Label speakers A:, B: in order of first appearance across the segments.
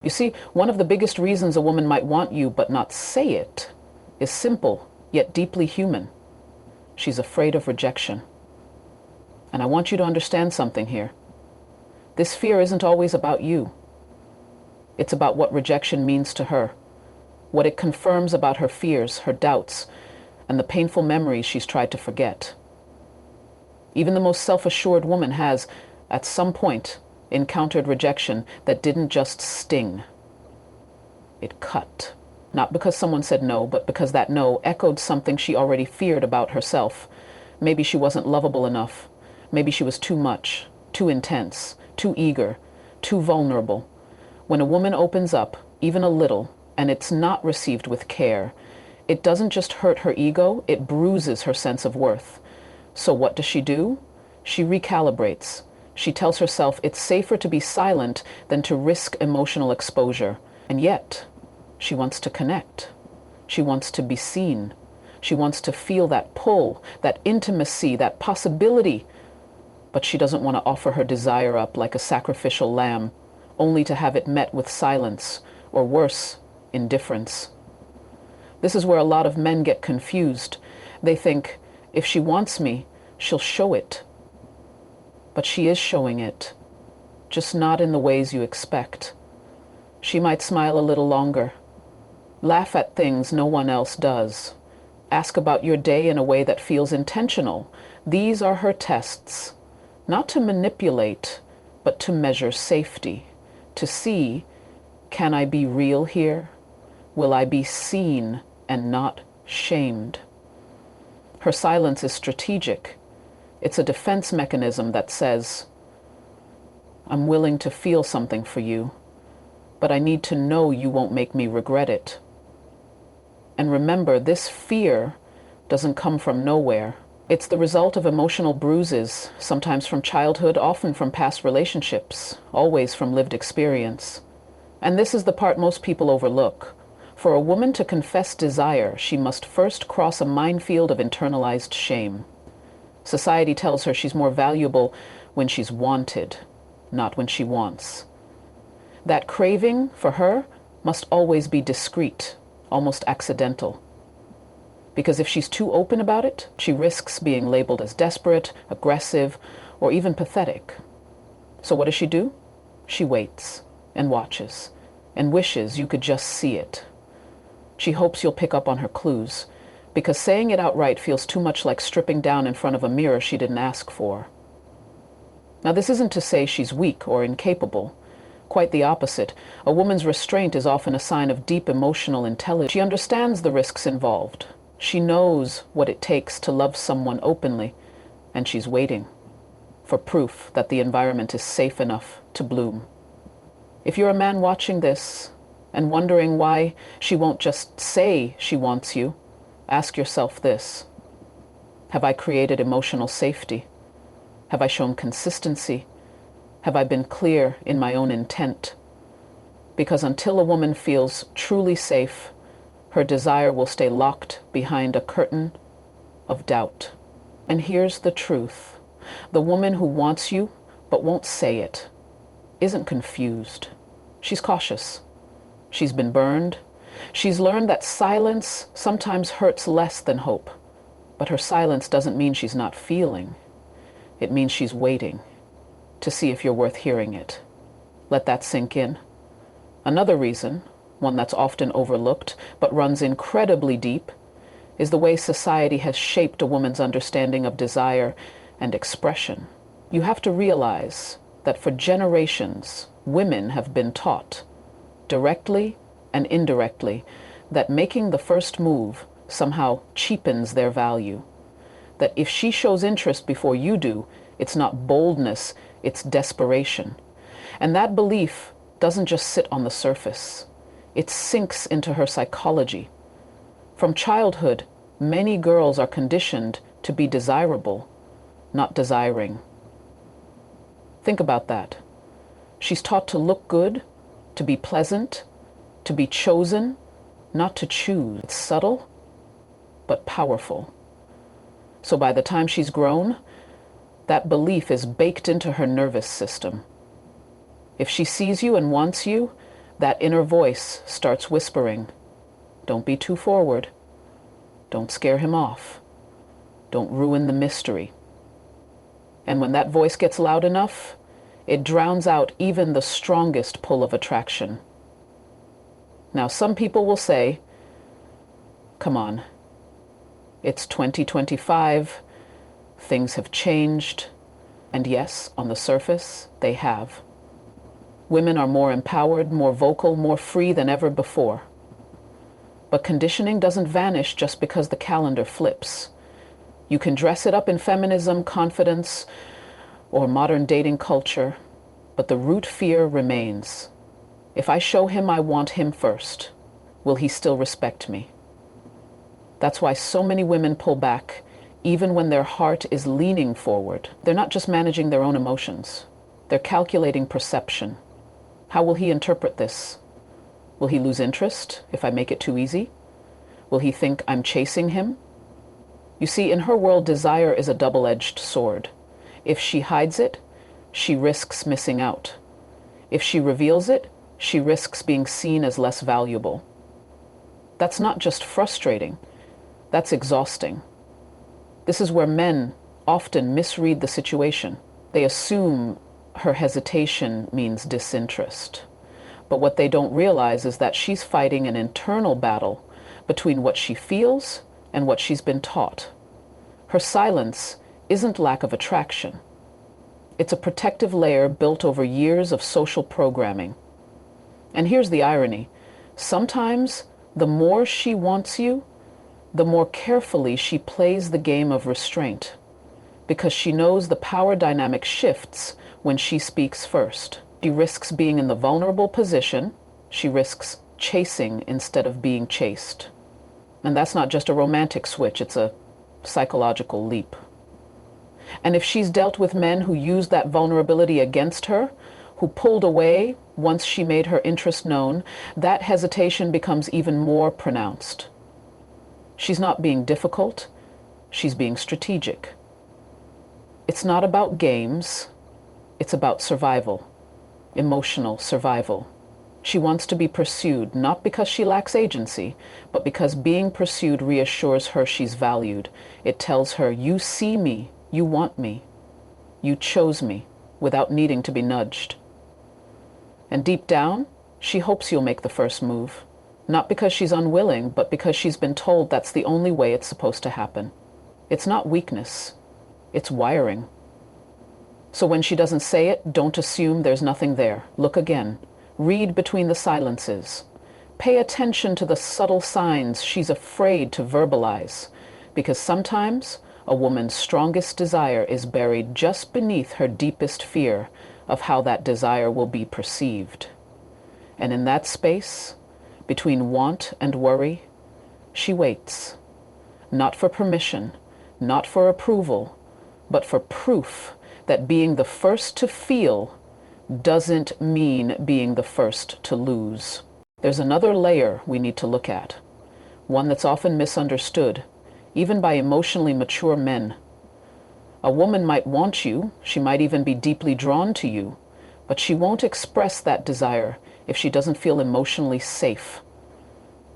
A: You see, one of the biggest reasons a woman might want you but not say it is simple, yet deeply human. She's afraid of rejection. And I want you to understand something here. This fear isn't always about you. It's about what rejection means to her, what it confirms about her fears, her doubts, and the painful memories she's tried to forget. Even the most self-assured woman has, at some point, encountered rejection that didn't just sting. It cut. Not because someone said no, but because that no echoed something she already feared about herself. Maybe she wasn't lovable enough. Maybe she was too much, too intense, too eager, too vulnerable. When a woman opens up, even a little, and it's not received with care, it doesn't just hurt her ego, it bruises her sense of worth. So what does she do? She recalibrates. She tells herself it's safer to be silent than to risk emotional exposure. And yet, she wants to connect. She wants to be seen. She wants to feel that pull, that intimacy, that possibility. But she doesn't want to offer her desire up like a sacrificial lamb, only to have it met with silence, or worse, indifference. This is where a lot of men get confused. They think, if she wants me, she'll show it. But she is showing it, just not in the ways you expect. She might smile a little longer, laugh at things no one else does, ask about your day in a way that feels intentional. These are her tests, not to manipulate, but to measure safety, to see, can I be real here? Will I be seen and not shamed? Her silence is strategic. It's a defense mechanism that says, I'm willing to feel something for you, but I need to know you won't make me regret it. And remember, this fear doesn't come from nowhere. It's the result of emotional bruises, sometimes from childhood, often from past relationships, always from lived experience. And this is the part most people overlook. For a woman to confess desire, she must first cross a minefield of internalized shame. Society tells her she's more valuable when she's wanted, not when she wants. That craving, for her, must always be discreet, almost accidental. Because if she's too open about it, she risks being labeled as desperate, aggressive, or even pathetic. So what does she do? She waits and watches and wishes you could just see it. She hopes you'll pick up on her clues, because saying it outright feels too much like stripping down in front of a mirror she didn't ask for. Now, this isn't to say she's weak or incapable. Quite the opposite. A woman's restraint is often a sign of deep emotional intelligence. She understands the risks involved. She knows what it takes to love someone openly, and she's waiting for proof that the environment is safe enough to bloom. If you're a man watching this and wondering why she won't just say she wants you, ask yourself this: have I created emotional safety? Have I shown consistency? Have I been clear in my own intent? Because until a woman feels truly safe, her desire will stay locked behind a curtain of doubt. And here's the truth. The woman who wants you but won't say it isn't confused. She's cautious. She's been burned. She's learned that silence sometimes hurts less than hope. But her silence doesn't mean she's not feeling. It means she's waiting to see if you're worth hearing it. Let that sink in. Another reason, one that's often overlooked but runs incredibly deep, is the way society has shaped a woman's understanding of desire and expression. You have to realize that for generations, women have been taught, directly and indirectly, that making the first move somehow cheapens their value. That if she shows interest before you do, it's not boldness, it's desperation. And that belief doesn't just sit on the surface. It sinks into her psychology. From childhood, many girls are conditioned to be desirable, not desiring. Think about that. She's taught to look good, to be pleasant, to be chosen, not to choose. It's subtle, but powerful. So by the time she's grown, that belief is baked into her nervous system. If she sees you and wants you, That inner voice starts whispering, "Don't be too forward. Don't scare him off. Don't ruin the mystery." And when that voice gets loud enough, it drowns out even the strongest pull of attraction. Now, some people will say, "Come on, it's 2025, things have changed." And yes, on the surface, they have. Women are more empowered, more vocal, more free than ever before. But conditioning doesn't vanish just because the calendar flips. You can dress it up in feminism, confidence, or modern dating culture, but the root fear remains. If I show him I want him first, will he still respect me? That's why so many women pull back, even when their heart is leaning forward. They're not just managing their own emotions. They're calculating perception. How will he interpret this? Will he lose interest if I make it too easy? Will he think I'm chasing him? You see, in her world, desire is a double-edged sword. If she hides it, she risks missing out. If she reveals it, she risks being seen as less valuable. That's not just frustrating, that's exhausting. This is where men often misread the situation. They assume her hesitation means disinterest. But what they don't realize is that she's fighting an internal battle between what she feels and what she's been taught. Her silence isn't lack of attraction. It's a protective layer built over years of social programming. And here's the irony. Sometimes the more she wants you, the more carefully she plays the game of restraint, because she knows the power dynamic shifts when she speaks first. She risks being in the vulnerable position. She risks chasing instead of being chased. And that's not just a romantic switch, it's a psychological leap. And if she's dealt with men who used that vulnerability against her, who pulled away once she made her interest known, that hesitation becomes even more pronounced. She's not being difficult, she's being strategic. It's not about games, it's about survival, emotional survival. She wants to be pursued, not because she lacks agency, but because being pursued reassures her she's valued. It tells her, you see me, you want me, you chose me, without needing to be nudged. And deep down, she hopes you'll make the first move. Not because she's unwilling, but because she's been told that's the only way it's supposed to happen. It's not weakness, it's wiring. So when she doesn't say it, don't assume there's nothing there. Look again. Read between the silences. Pay attention to the subtle signs she's afraid to verbalize, because sometimes a woman's strongest desire is buried just beneath her deepest fear of how that desire will be perceived. And in that space, between want and worry, she waits. Not for permission, not for approval, but for proof that being the first to feel doesn't mean being the first to lose. There's another layer we need to look at, one that's often misunderstood, even by emotionally mature men. A woman might want you, she might even be deeply drawn to you, but she won't express that desire if she doesn't feel emotionally safe.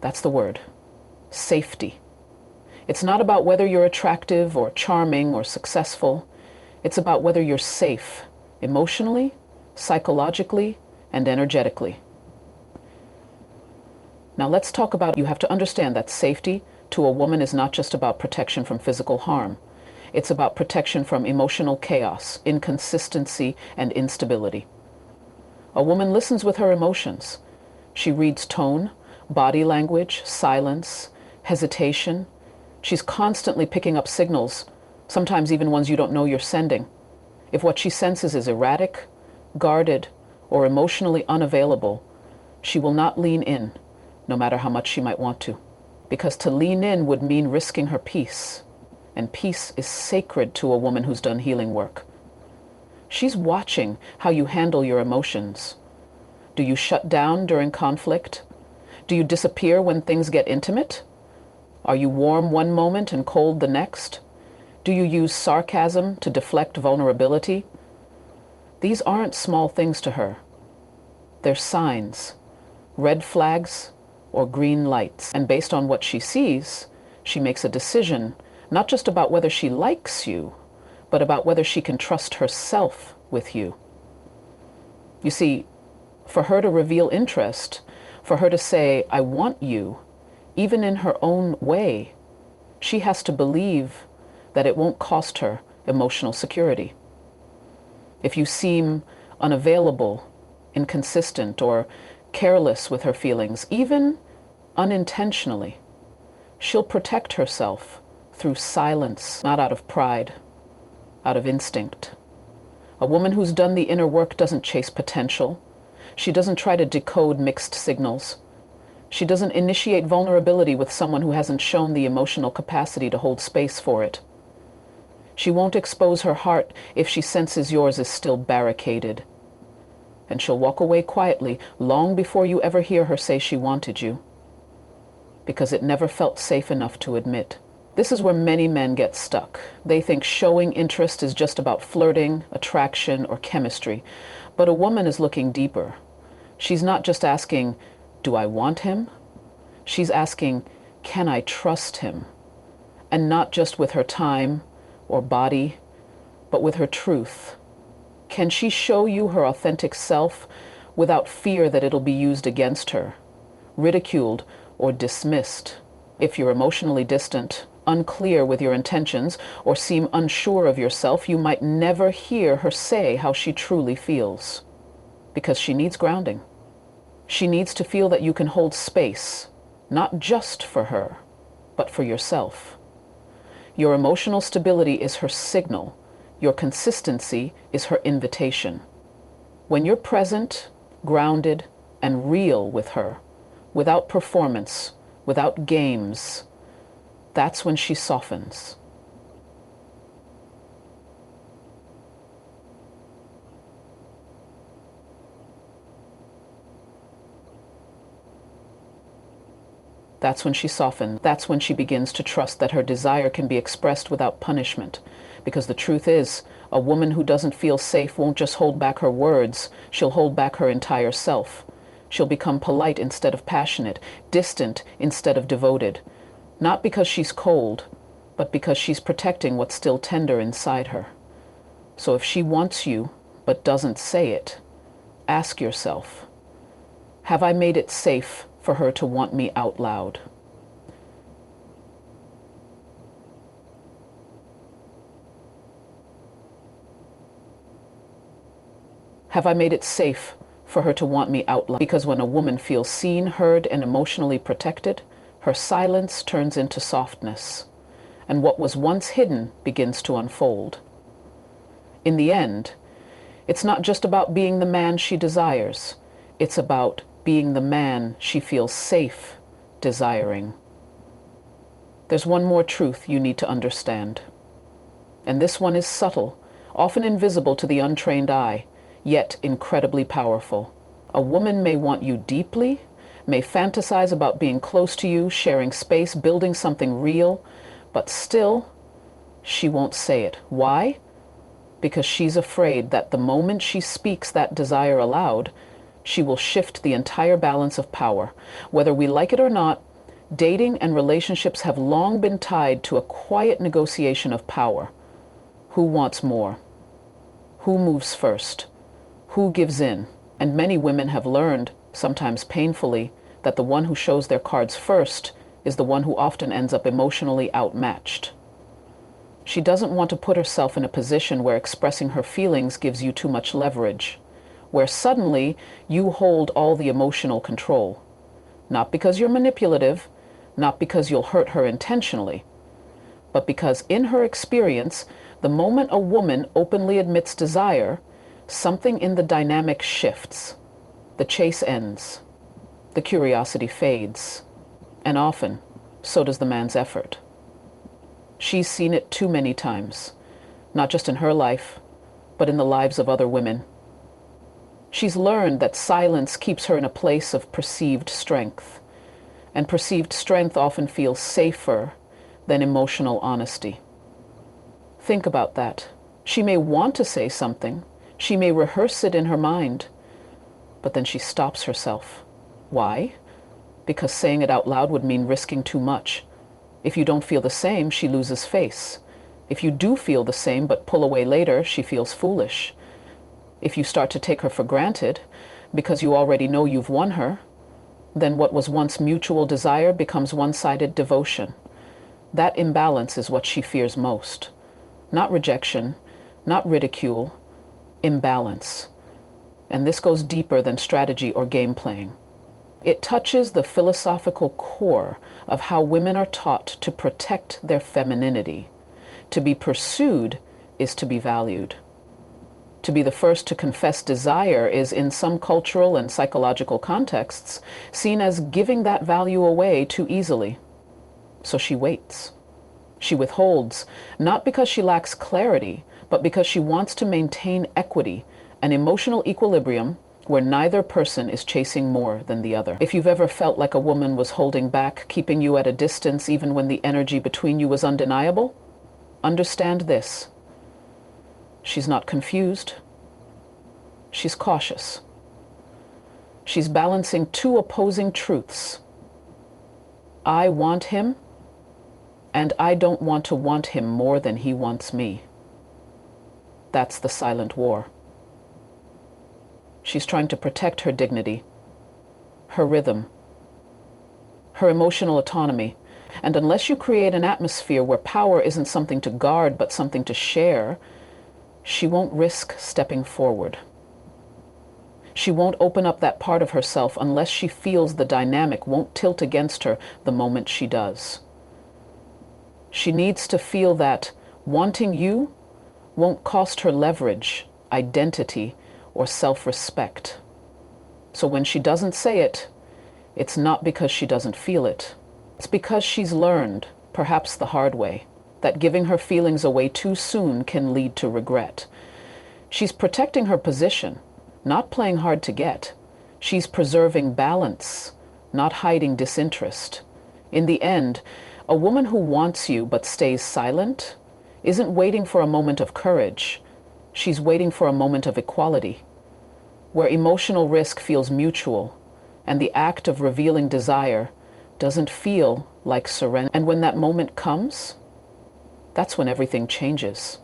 A: That's the word, safety. It's not about whether you're attractive or charming or successful. It's about whether you're safe, emotionally, psychologically, and energetically. Now let's talk about, you have to understand that safety to a woman is not just about protection from physical harm. It's about protection from emotional chaos, inconsistency, and instability. A woman listens with her emotions. She reads tone, body language, silence, hesitation. She's constantly picking up signals, sometimes even ones you don't know you're sending. If what she senses is erratic, guarded, or emotionally unavailable, she will not lean in, no matter how much she might want to. Because to lean in would mean risking her peace. And peace is sacred to a woman who's done healing work. She's watching how you handle your emotions. Do you shut down during conflict? Do you disappear when things get intimate? Are you warm one moment and cold the next? Do you use sarcasm to deflect vulnerability? These aren't small things to her. They're signs. red flags or green lights. And based on what she sees, she makes a decision, not just about whether she likes you, but about whether she can trust herself with you. You see, for her to reveal interest, for her to say, I want you, even in her own way, she has to believe that it won't cost her emotional security. If you seem unavailable, inconsistent, or careless with her feelings, even unintentionally, she'll protect herself through silence, not out of pride, out of instinct. A woman who's done the inner work doesn't chase potential. She doesn't try to decode mixed signals. She doesn't initiate vulnerability with someone who hasn't shown the emotional capacity to hold space for it. She won't expose her heart if she senses yours is still barricaded. And she'll walk away quietly long before you ever hear her say she wanted you, because it never felt safe enough to admit. This is where many men get stuck. They think showing interest is just about flirting, attraction, or chemistry. But a woman is looking deeper. She's not just asking, do I want him? She's asking, can I trust him? And not just with her time or body, but with her truth. Can she show you her authentic self without fear that it'll be used against her, ridiculed, or dismissed? If you're emotionally distant, unclear with your intentions, or seem unsure of yourself, you might never hear her say how she truly feels. Because she needs grounding. She needs to feel that you can hold space, not just for her, but for yourself. Your emotional stability is her signal. Your consistency is her invitation. When you're present, grounded, and real with her, without performance, without games, that's when she softens. That's when she softens. That's when she begins to trust that her desire can be expressed without punishment. Because the truth is, a woman who doesn't feel safe won't just hold back her words, she'll hold back her entire self. She'll become polite instead of passionate, distant instead of devoted. Not because she's cold, but because she's protecting what's still tender inside her. So if she wants you, but doesn't say it, ask yourself, have I made it safe for her to want me out loud? Have I made it safe for her to want me out loud? Because when a woman feels seen, heard, and emotionally protected, her silence turns into softness, and what was once hidden begins to unfold. In the end, it's not just about being the man she desires, it's about being the man she feels safe desiring. There's one more truth you need to understand. And this one is subtle, often invisible to the untrained eye, yet incredibly powerful. A woman may want you deeply, may fantasize about being close to you, sharing space, building something real, but still, she won't say it. Why? Because she's afraid that the moment she speaks that desire aloud, she will shift the entire balance of power. Whether we like it or not, dating and relationships have long been tied to a quiet negotiation of power. Who wants more? Who moves first? Who gives in? And many women have learned, sometimes painfully, that the one who shows their cards first is the one who often ends up emotionally outmatched. She doesn't want to put herself in a position where expressing her feelings gives you too much leverage, where suddenly you hold all the emotional control. Not because you're manipulative, not because you'll hurt her intentionally, but because in her experience, the moment a woman openly admits desire, something in the dynamic shifts. The chase ends. The curiosity fades. And often, so does the man's effort. She's seen it too many times, not just in her life, but in the lives of other women. She's learned that silence keeps her in a place of perceived strength, and perceived strength often feels safer than emotional honesty. Think about that. She may want to say something, she may rehearse it in her mind, but then she stops herself. Why? Because saying it out loud would mean risking too much. If you don't feel the same, she loses face. If you do feel the same but pull away later, she feels foolish. If you start to take her for granted because you already know you've won her, then what was once mutual desire becomes one-sided devotion. That imbalance is what she fears most. Not rejection, not ridicule, imbalance. And this goes deeper than strategy or game playing. It touches the philosophical core of how women are taught to protect their femininity. To be pursued is to be valued. To be the first to confess desire is, in some cultural and psychological contexts, seen as giving that value away too easily. So she waits. She withholds, not because she lacks clarity, but because she wants to maintain equity, an emotional equilibrium where neither person is chasing more than the other. If you've ever felt like a woman was holding back, keeping you at a distance even when the energy between you was undeniable, understand this. She's not confused. She's cautious. She's balancing two opposing truths. I want him, and I don't want to want him more than he wants me. That's the silent war. She's trying to protect her dignity, her rhythm, her emotional autonomy. And unless you create an atmosphere where power isn't something to guard but something to share, she won't risk stepping forward. She won't open up that part of herself unless she feels the dynamic won't tilt against her the moment she does. She needs to feel that wanting you won't cost her leverage, identity, or self-respect. So when she doesn't say it, it's not because she doesn't feel it. It's because she's learned, perhaps the hard way, that giving her feelings away too soon can lead to regret. She's protecting her position, not playing hard to get. She's preserving balance, not hiding disinterest. In the end, a woman who wants you but stays silent isn't waiting for a moment of courage. She's waiting for a moment of equality, where emotional risk feels mutual and the act of revealing desire doesn't feel like surrender. And when that moment comes, that's when everything changes.